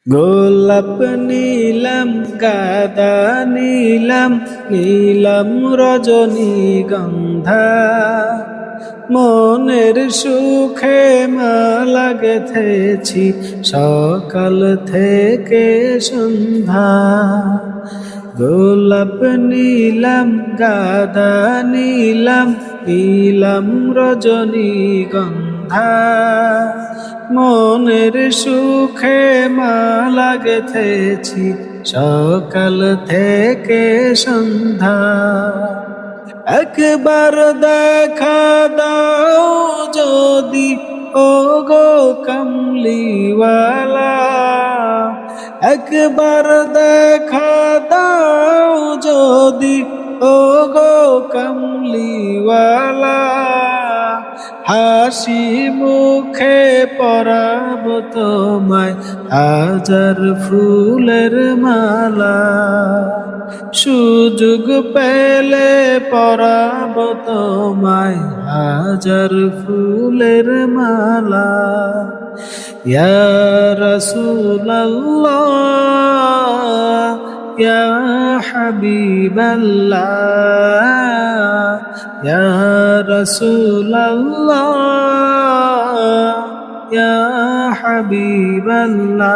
গোলাপ নীলাম গাদা নীলাম নীলাম রজনীগন্ধা মনের সুখে মালা গেথেছি সকাল থেকে সন্ধ্যা। গোলাপ নীলাম গাদা নীলাম নীলাম রজনীগন্ধা মনের সুখে মালা গেথেছি সকাল থেকে সন্ধ্যা। একবার দেখা দাও যদি ওগো কামলিওয়ালা, একবার দেখা দাও যদি ওগো কামলিওয়ালা, হাসি মুখে পরাব তোমায় হাজার ফুলের মালা। সুযোগ পেলে পরাব তোমায় হাজার ফুলের মালা। ইয়া রাসূলুল্লাহ ইয়া হাবিবাল্লাহ ইয়া রাসূলুল্লাহ ইয়া হাবিবাল্লাহ।